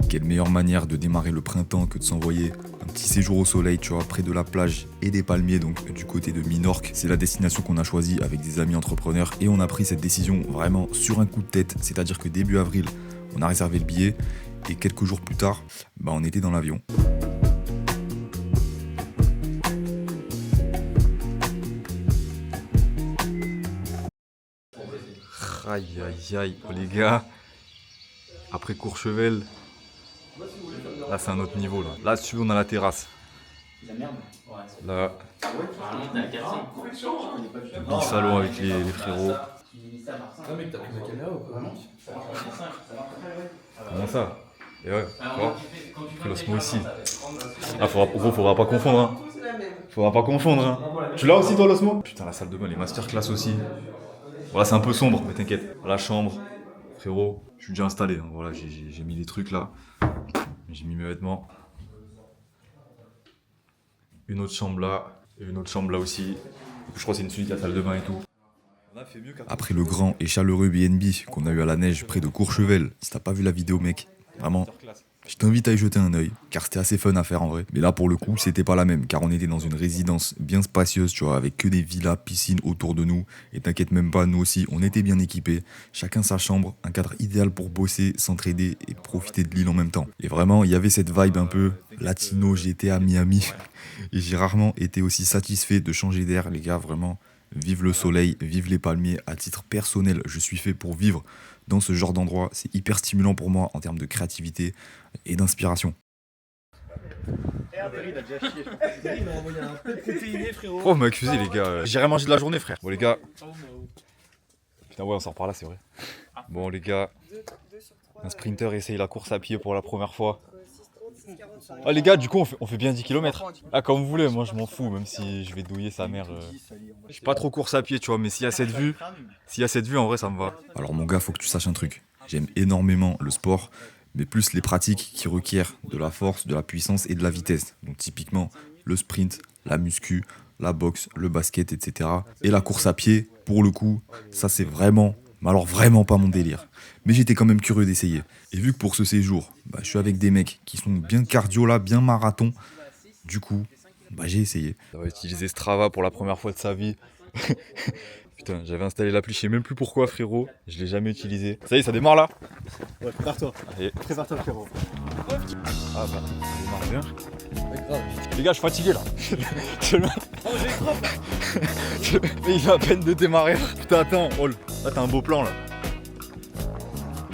Quelle meilleure manière de démarrer le printemps que de s'envoyer un petit séjour au soleil, tu vois, près de la plage et des palmiers, donc du côté de Minorque. C'est la destination qu'on a choisie avec des amis entrepreneurs et on a pris cette décision vraiment sur un coup de tête, c'est-à-dire que début avril, on a réservé le billet et quelques jours plus tard, on était dans l'avion. Aïe aïe aïe, les gars, après Courchevel, là c'est un autre niveau là. Là dessus on a la terrasse. Là, petit salon avec les frérots. Comment ça? Et ouais, après l'osmo ici. Ah, faudra pas confondre hein. Faudra pas confondre hein. Tu l'as aussi toi l'osmo? Putain la salle de bain, les masterclass aussi. Voilà c'est un peu sombre mais t'inquiète. La chambre, frérot, je suis déjà installé. Hein. Voilà, j'ai mis les trucs là. J'ai mis mes vêtements. Une autre chambre là, et une autre chambre là aussi. Je crois que c'est une suite, la salle de bain et tout. Après le grand et chaleureux BNB qu'on a eu à la neige près de Courchevel, si t'as pas vu la vidéo mec, vraiment, je t'invite à y jeter un œil, car c'était assez fun à faire en vrai. Mais là pour le coup, c'était pas la même, car on était dans une résidence bien spacieuse, tu vois, avec que des villas, piscines autour de nous. Et t'inquiète même pas, nous aussi, on était bien équipés. Chacun sa chambre, un cadre idéal pour bosser, s'entraider et profiter de l'île en même temps. Et vraiment, il y avait cette vibe un peu latino, j'étais à Miami. Et j'ai rarement été aussi satisfait de changer d'air, les gars, vraiment. Vive le soleil, vive les palmiers. À titre personnel, je suis fait pour vivre dans ce genre d'endroit. C'est hyper stimulant pour moi en termes de créativité et d'inspiration. Oh, m'a accusé, les gars. J'ai rien mangé de la journée, frère. Bon, les gars. Putain, ouais, on sort par là, c'est vrai. Bon, les gars. Un sprinter essaye la course à pied pour la première fois. Ah les gars, du coup on fait bien 10 km. Ah comme vous voulez, moi je m'en fous, même si je vais douiller sa mère. Je suis pas trop course à pied, tu vois, mais s'il y a cette vue, en vrai ça me va. Alors mon gars, faut que tu saches un truc. J'aime énormément le sport, mais plus les pratiques qui requièrent de la force, de la puissance et de la vitesse. Donc typiquement le sprint, la muscu, la boxe, le basket, etc. Et la course à pied, pour le coup, ça c'est vraiment, mais alors vraiment pas mon délire. Mais j'étais quand même curieux d'essayer. Et vu que pour ce séjour, je suis avec des mecs qui sont bien cardio là, bien marathon, du coup, j'ai essayé. On va utiliser Strava pour la première fois de sa vie. Putain, j'avais installé l'appli, je sais même plus pourquoi frérot, je l'ai jamais utilisé. Ça y est, ça démarre là? Ouais, prépare-toi. Allez. Prépare-toi frérot. Ah bah, ça démarre bien. Ouais, grave. Les gars, je suis fatigué là. Oh, j'ai trop. Mais il vient à peine de démarrer. Putain, attends, oh, là t'as un beau plan là.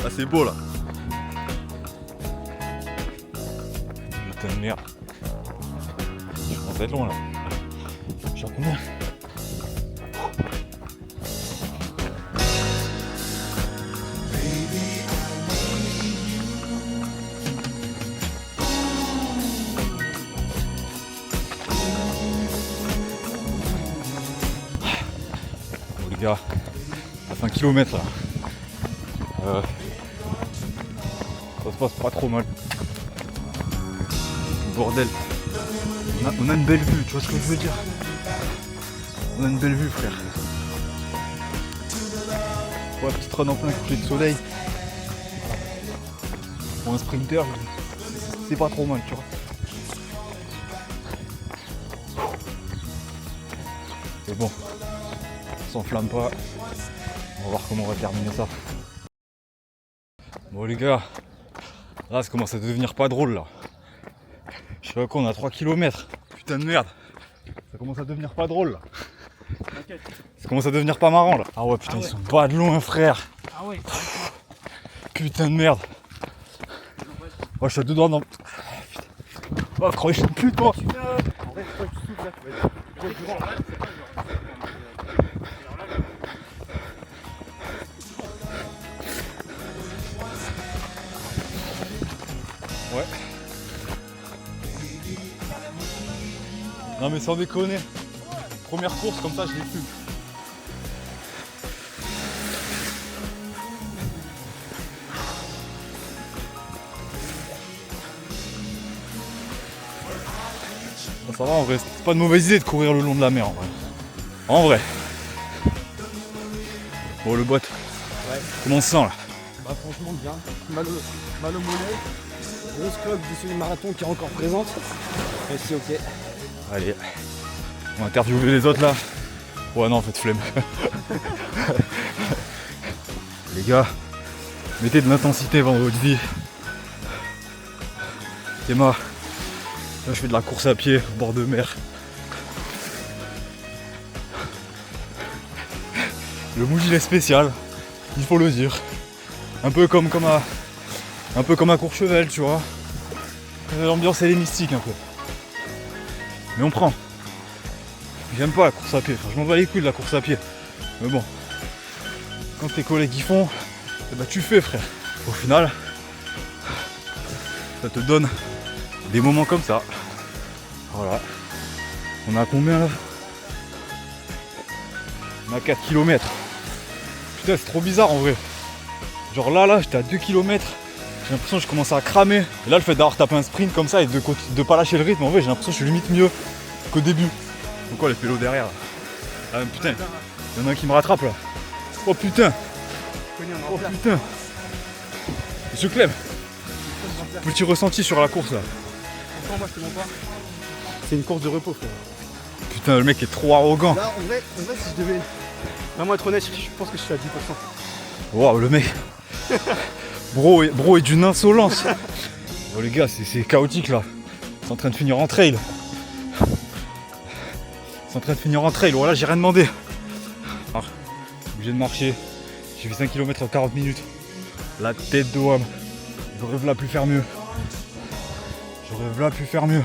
Là c'est beau là. Putain de merde. Je pense être loin là. Je suis à combien? Bon les gars, ça fait 1 kilomètre là. Ça se passe pas trop mal. Bordel. On a une belle vue, tu vois ce que je veux dire? On a une belle vue frère. Pour la petite run en plein coucher de soleil. Pour un sprinter, c'est pas trop mal, tu vois. Mais bon, on s'enflamme pas. On va voir comment on va terminer ça. Bon les gars, là ça commence à devenir pas drôle là. Je sais pas quoi, on a 3 km. Putain de merde. Ça commence à devenir pas drôle là. Ça commence à devenir pas marrant là. Ah ouais putain, ils sont pas de loin frère. Ah ouais. Putain de merde. Oh je suis à deux doigts dans... Oh croyez plus de toi. Ouais. Non mais sans déconner. Première course comme ça je l'ai plus. Ça va en vrai, c'est pas une mauvaise idée de courir le long de la mer en vrai. En vrai. Bon le boîte. Ouais. Comment on se sent là? Bah franchement bien. Mal au mollet. Grosse cloque du semi-marathon qui est encore présente. Mais c'est ok. Allez, on va interviewer les autres là. Ouais non en fait flemme. Les gars, mettez de l'intensité vendredi. Théma, là je fais de la course à pied au bord de mer. Le mood il est spécial, il faut le dire. Un peu comme à Courchevel, tu vois. L'ambiance elle est mystique un peu. Mais on prend. J'aime pas la course à pied, enfin, je m'en bats les couilles de la course à pied. Mais bon, quand tes collègues y font, eh ben, tu fais frère. Au final, ça te donne des moments comme ça. Voilà. On a combien là? On a 4 km. Putain c'est trop bizarre en vrai. Genre là j'étais à 2 km. J'ai l'impression que je commence à cramer. Et là le fait d'avoir tapé un sprint comme ça et de pas lâcher le rythme, en vrai j'ai l'impression que je suis limite mieux qu'au début. Pourquoi les pélos derrière là? Ah putain, il y en a un qui me rattrape là. Oh putain. Oh putain. Monsieur Clem. Petit ressenti sur la course là. Moi je te mens pas. C'est une course de repos frère. Putain le mec est trop arrogant. Là en vrai si je devais vraiment être honnête, je pense que je suis à 10%. Waouh le mec. Bro est d'une insolence. Oh les gars c'est chaotique là. C'est en train de finir en trail. C'est en train de finir en trail, voilà j'ai rien demandé. Alors, obligé de marcher. J'ai fait 5 km en 40 minutes. La tête de homme. J'aurais v'là pu faire mieux. J'aurais v'là pu faire mieux.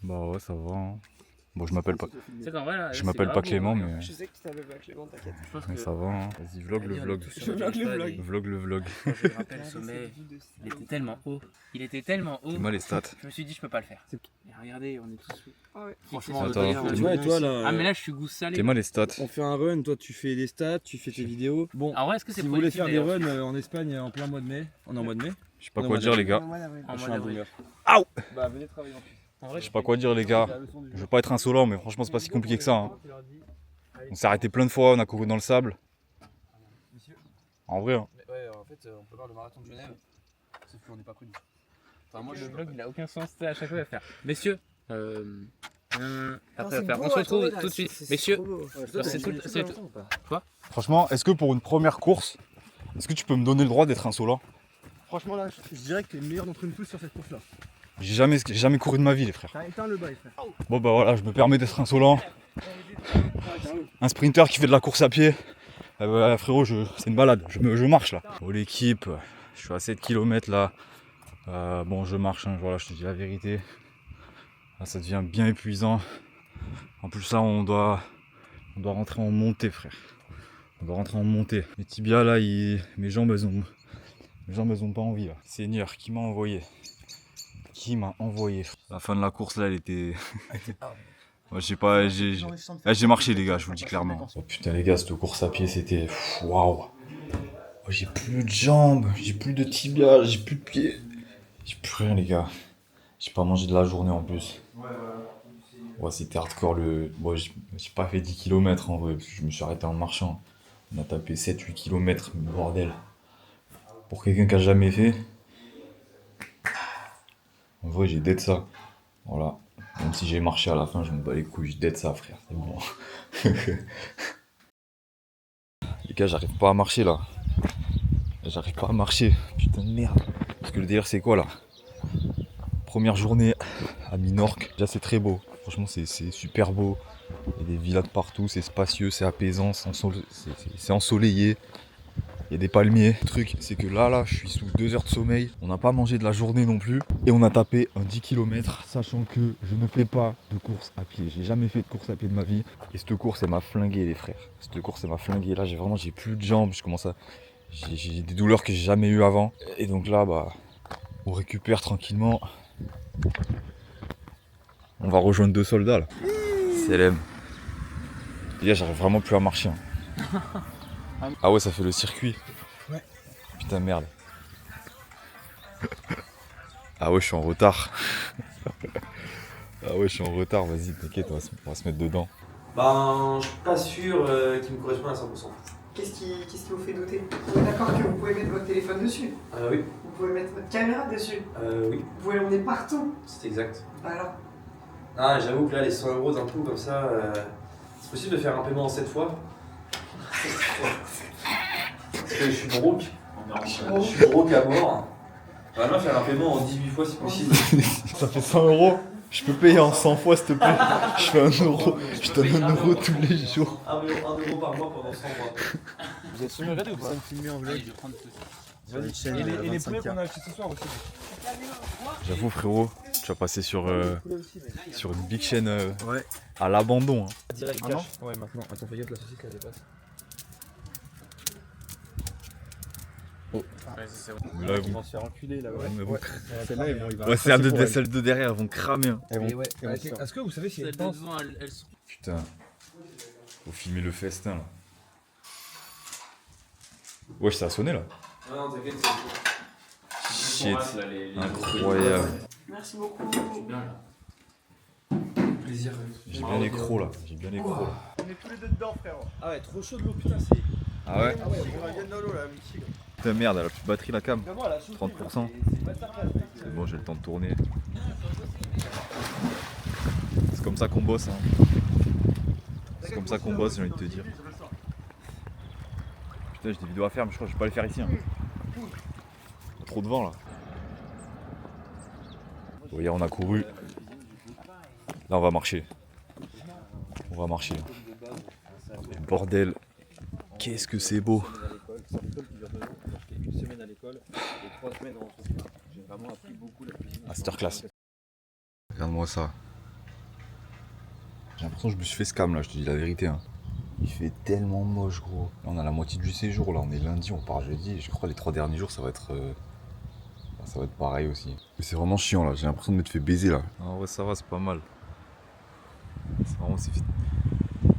Bah ouais ça va hein. Bon je m'appelle pas. Je m'appelle pas Clément mais. Je sais que tu t'appelles pas Clément, t'inquiète. Mais ça va hein. Vas-y vlog le vlog. Vlog le vlog. Je me rappelle le sommet, il était tellement haut. Il était tellement haut. T'es mal les stats. Je me suis dit je peux pas le faire. Et regardez, on est tous. Ah ouais. Franchement, Attends, Ouais, toi là. Ah mais là je suis goût salé. T'es mal les stats. On fait un run, toi tu fais des stats, tu fais tes vidéos. Bon, En vrai, est-ce que c'est si vous voulez faire des runs en Espagne en plein mois de mai, on est en mois de mai. Je sais pas quoi dire les gars. Je suis un boomer. Aouh. Bah venez travailler en plus. Je sais pas quoi dire les gars. Je veux pas être insolent mais franchement c'est pas si compliqué que ça. Hein. On s'est arrêté plein de fois, on a couru dans le sable. En vrai. Hein. Ouais, en fait, on peut voir le marathon de Genève. Sauf qu'on n'est pas connu. Enfin, moi le vlog il a aucun sens à chaque fois à faire. Messieurs, après c'est faire. beau, On se retrouve attendez, là, tout de suite. c'est Messieurs, trop beau. c'est tout. Quoi? Franchement, est-ce que pour une première course, est-ce que tu peux me donner le droit d'être insolent? Franchement là, je dirais que t'es le meilleur d'entre nous tous sur cette course là. J'ai jamais couru de ma vie les frères. T'as éteint le bail frère. Bon bah voilà, je me permets d'être insolent. Un sprinter qui fait de la course à pied. Frérot, c'est une balade, je marche là. Bon l'équipe, je suis à 7 km là. Bon je marche, hein, voilà, je te dis la vérité. Là ça devient bien épuisant. En plus là on doit rentrer en montée frère. On doit rentrer en montée. Mes tibias là, mes jambes elles ont pas envie là. Seigneur, qui m'a envoyé? Qui m'a envoyé? La fin de la course là elle était. Ouais, je sais pas, j'ai marché les gars, je vous le dis clairement. Oh putain les gars, cette course à pied c'était. Waouh! Oh, j'ai plus de jambes, j'ai plus de tibias, j'ai plus de pieds. J'ai plus rien les gars. J'ai pas mangé de la journée en plus. Ouais c'était hardcore Bon, j'ai pas fait 10 km en vrai, parce que je me suis arrêté en marchant. On a tapé 7-8 km, bordel. Pour quelqu'un qui a jamais fait. En vrai j'ai dead ça. Voilà. Même si j'ai marché à la fin, je me bats les couilles, je dead ça frère, c'est bon. Les gars, j'arrive pas à marcher là. J'arrive pas à marcher, putain de merde. Parce que le délire c'est quoi là? Première journée à Minorque, déjà c'est très beau. Franchement c'est super beau. Il y a des villas de partout, c'est spacieux, c'est apaisant, c'est ensoleillé. Il y a des palmiers. Le truc, c'est que là, je suis sous 2 heures de sommeil. On n'a pas mangé de la journée non plus. Et on a tapé un 10 km, sachant que je ne fais pas de course à pied. J'ai jamais fait de course à pied de ma vie. Et cette course, elle m'a flingué, les frères. Cette course, elle m'a flingué. Là, j'ai plus de jambes. J'ai des douleurs que j'ai jamais eues avant. Et donc là, bah, on récupère tranquillement. On va rejoindre 2 soldats là. CLM. Les gars, j'arrive vraiment plus à marcher. Hein. Ah ouais, ça fait le circuit. Ouais. Putain, merde. Ah ouais, je suis en retard. Ah ouais, je suis en retard. Vas-y, t'inquiète, on va se mettre dedans. Ben, je suis pas sûr qu'il me corresponde à 100%. Qu'est-ce qui vous fait douter? On est d'accord que vous pouvez mettre votre téléphone dessus? Oui. Vous pouvez mettre votre caméra dessus? Oui, Vous pouvez l'emmener partout? c'est exact. Bah alors? Ah, j'avoue que là, les 100 € d'un coup, comme ça, c'est possible de faire un paiement en 7 fois? Parce que je suis broke. Je suis broke à mort. Vraiment faire un paiement en 18 fois si possible. Ça fait 100 €. Je peux payer en 100 fois s'il te plaît. Je fais 1 €. Je donne 1 € tous les jours. 1 € par mois pendant 100 mois. Vous êtes filmé ou pas? Filmé en vlog. Je vais prendre tout ça. Et les poulets qu'on a achetés ce soir aussi. J'avoue frérot, tu vas passer sur une big chaîne Ouais. à l'abandon. Hein. Direct cash. Ouais, maintenant. Attends, fais gaffe, la saucisse là dépasse. Mais là, Ils vont se faire enculer là. mais bon. Celle-là, il va. Ouais, celles de derrière elles vont cramer. Hein. Est-ce que vous savez si Celles elles de pensent? devant, elles sont. Putain. Faut filmer le festin là. Wesh, ça a sonné là. Ah non, t'inquiète, Shit. Incroyable. Merci beaucoup. Bien là. plaisir. J'ai bien les crocs là. J'ai bien les crocs là. On est tous les deux dedans, frère. Ah ouais, trop chaud de l'eau, putain, c'est. Ah ouais? Ah ouais, on vient de l'eau là, avec Tigre. Putain merde, elle a plus de batterie la cam. 30%. C'est C'est bon, j'ai le temps de tourner. C'est comme ça qu'on bosse. Hein. C'est comme ça qu'on bosse, j'ai envie de te dire. Putain, j'ai des vidéos à faire, mais je crois que je vais pas les faire ici. Hein. Trop de vent là. Bon, hier on a couru. Là on va marcher. On va marcher. Et bordel, qu'est-ce que c'est beau. Une semaine à l'école et 3 semaines en entreprise. J'ai vraiment appris beaucoup la cuisine. Masterclass. Regarde-moi ça. J'ai l'impression que je me suis fait scam là, je te dis la vérité. Hein. Il fait tellement moche gros. Là on a la moitié du séjour, là on est lundi, on part jeudi. Et je crois les 3 derniers jours ça va être pareil aussi. Mais c'est vraiment chiant là, j'ai l'impression de m'être fait baiser là. En vrai ça va, c'est pas mal. C'est vraiment,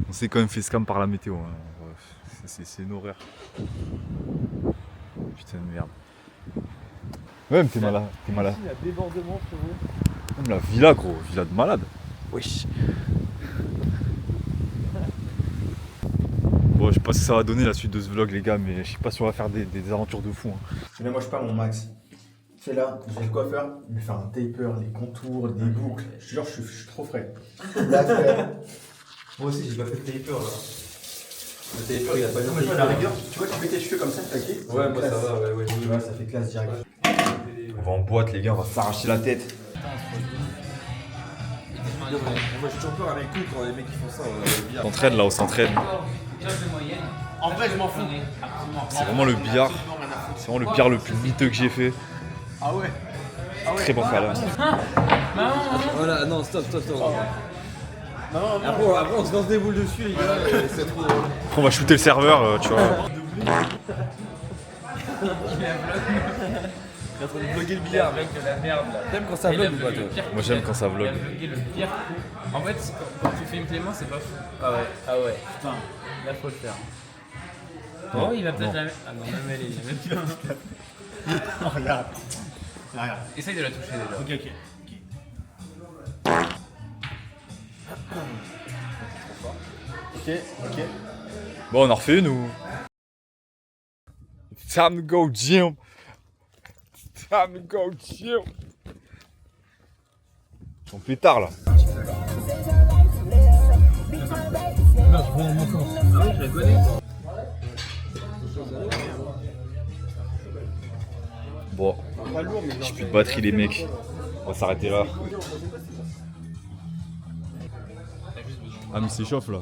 on s'est quand même fait scam par la météo. Hein. C'est une horreur. Putain de merde. Ouais mais t'es malade. Il y a débordement, frérot. Même la villa gros, villa de malade. Wesh. Bon, je sais pas ce que ça va donner la suite de ce vlog les gars, mais je sais pas si on va faire des aventures de fou. Hein. Là, moi, je pas mon max. C'est là, j'ai le coiffeur, il me fait un taper, les contours, des boucles. Je te jure, je suis trop frais. Là, frère. Moi aussi, j'ai pas fait de taper là. Le taper, il a pas Non, mais tu vois, à la rigueur, tu vois, tu mets tes cheveux comme ça, taqué. Ouais, moi ça va, ouais. Tu vois, ça fait classe direct. On va en boîte les gars, on va s'arracher la tête. Moi, j'ai toujours peur avec eux quand les mecs qui font ça. On s'entraîne là, on s'entraîne. En vrai, je m'en fous. C'est vraiment le billard. C'est vraiment le billard le plus miteux que j'ai fait. Ah ouais. Très bon câlin. Voilà, non, stop. Après, on se lance des boules dessus, les gars. C'est trop drôle. Après on va shooter le serveur, tu vois. Il est en train de vlogger le billard, mec. La merde là. T'aimes quand ça vlog ou pas, toi? Moi j'aime quand ça Il a vlog. vlogué le pire coup. En fait, quand tu filmes Clément, c'est pas fou. Ah ouais. Putain, là faut le faire. Non, Oh, il va peut-être non. la mettre. Ah non, même elle est même pas. Regarde. Essaye de la toucher déjà. Ok. Ok. Bon on en refait une ou? Time to go gym. Time to go gym. Son pétard là. Bon, j'ai plus de batterie les mecs. On va s'arrêter là. Ah mais il s'échauffe là.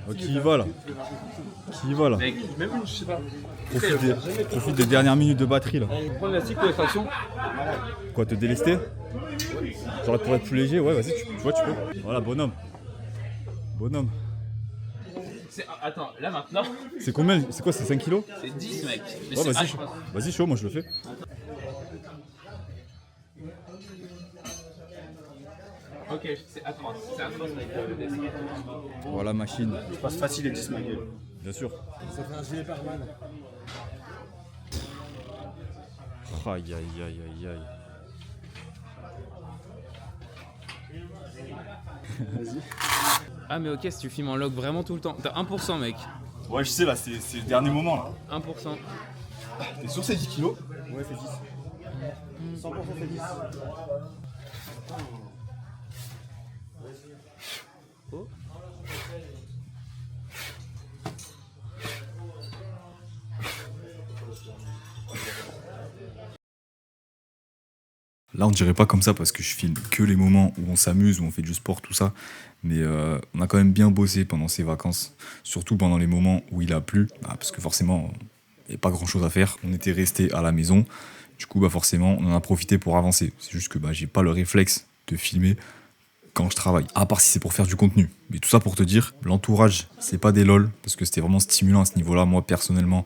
Oh, qui y va là? Qui y va là? Même une, je sais pas. Profite des dernières minutes de batterie là. Prends l'élastique pour les tractions. Quoi, te délester? Genre pour être plus léger, ouais vas-y, tu vois tu peux. Voilà, bonhomme. Bonhomme. Attends, là maintenant, C'est combien? C'est quoi, c'est 5 kilos? c'est 10 mec. Mais Ouais c'est vas-y, vas-y chaud, moi je le fais. Ok, c'est atroce. C'est atroce avec le desk. Voilà machine. Je passe facile les 10 ma gueule. Bien sûr. Ça fait un gilet par man. Aïe aïe aïe aïe aïe. Vas-y. Ah mais ok, si tu filmes en log vraiment tout le temps. T'as 1% mec. Ouais, je sais, là, c'est le dernier moment, là. 1%. T'es sûr c'est 10 kilos? Ouais, c'est 10. 100% c'est 10. Oh. Là, on dirait pas comme ça parce que je filme que les moments où on s'amuse, où on fait du sport, tout ça. Mais on a quand même bien bossé pendant ces vacances. Surtout pendant les moments où il a plu. Parce que forcément, il n'y a pas grand chose à faire. On était restés à la maison. Du coup, forcément, on en a profité pour avancer. C'est juste que j'ai pas le réflexe de filmer quand je travaille. À part si c'est pour faire du contenu. Mais tout ça pour te dire, l'entourage, c'est pas des lol. Parce que c'était vraiment stimulant à ce niveau-là. Moi, personnellement,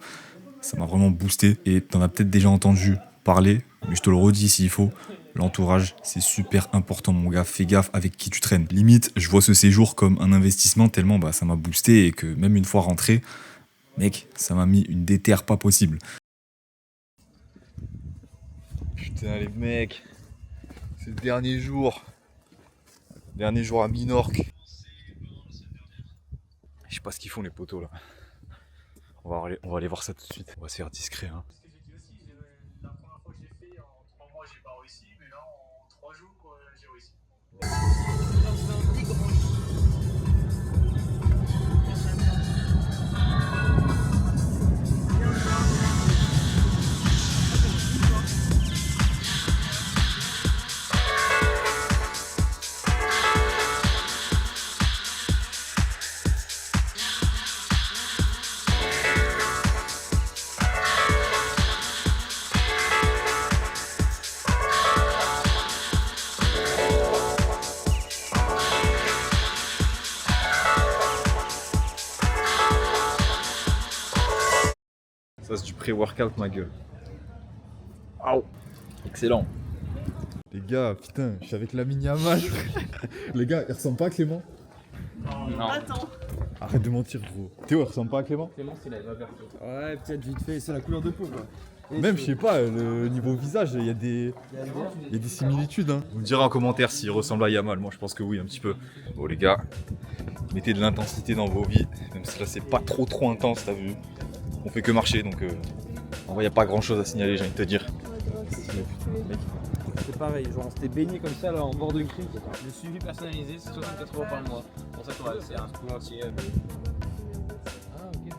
ça m'a vraiment boosté. Et t'en as peut-être déjà entendu parler. Mais je te le redis s'il faut. L'entourage, c'est super important, mon gars. Fais gaffe avec qui tu traînes. Limite, je vois ce séjour comme un investissement tellement ça m'a boosté et que même une fois rentré, mec, ça m'a mis une déterre pas possible. Putain, les mecs, c'est le dernier jour. Dernier jour à Minorque. Je sais pas ce qu'ils font, les potos, là. On va aller voir ça tout de suite. On va se faire discret, hein. Ça, c'est du pré-workout, ma gueule. Aouh. Excellent. Les gars, putain, je suis avec la mini Yamal. Les gars, il ressemble pas à Clément? Non. Attends. Arrête de mentir, gros. Théo, il ressemble pas à Clément? Clément, c'est la vertu. Ouais, peut-être vite fait, c'est la couleur de peau quoi. Même, je sais pas, le niveau visage, il y a des similitudes. Hein. Vous me direz en commentaire s'il ressemble à Yamal. Moi, je pense que oui, un petit peu. Bon, les gars, mettez de l'intensité dans vos vies. Même si là, c'est pas trop intense, t'as vu. On fait que marcher, donc en vrai, il n'y a pas grand chose à signaler, j'ai envie de te dire. C'est pareil, genre on s'était baigné comme ça là en bord de crique. Le suivi personnalisé, c'est 64 € par mois. Pour ça, c'est un coup entier. Ah, ok.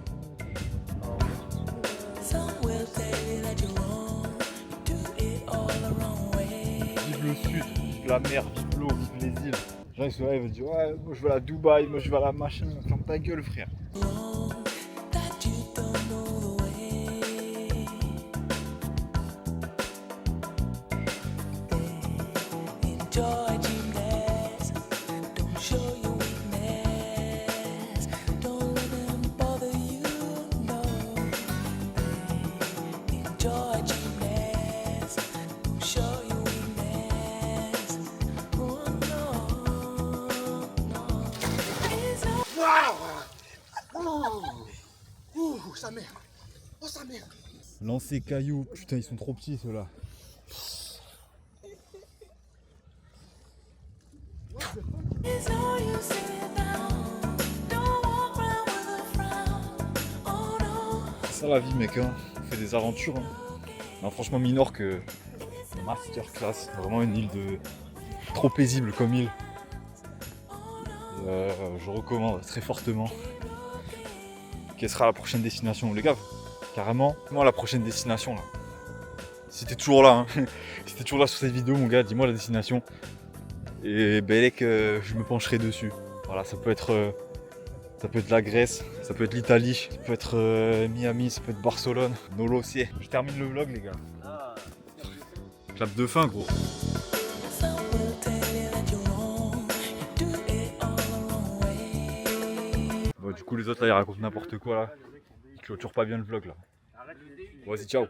Vive le sud, vive la mer, vive l'eau, vive les îles. Genre, ils se lèvent et disent ouais, moi je vais à la Dubaï, moi je vais à la machin. Ferme ta gueule, frère. Sa mère. Oh sa mère. Lancer cailloux, putain, ils sont trop petits ceux-là. C'est ça la vie, mec, hein. On fait des aventures. Hein. Non, franchement, Minorque, masterclass. Vraiment une île trop paisible comme île. Je recommande très fortement. Quelle sera la prochaine destination, les gars? Carrément, moi la prochaine destination là. Si t'es toujours là, hein. Si t'es toujours là sur cette vidéo, mon gars, dis-moi la destination. Et Belek, je me pencherai dessus. Voilà, ça peut être la Grèce, ça peut être l'Italie, ça peut être Miami, ça peut être Barcelone, Nolo aussi. Je termine le vlog, les gars. Clap de fin, gros. Bon, du coup, les autres là, ils racontent n'importe quoi là. Ils clôturent pas bien le vlog là. Bon, vas-y, ciao.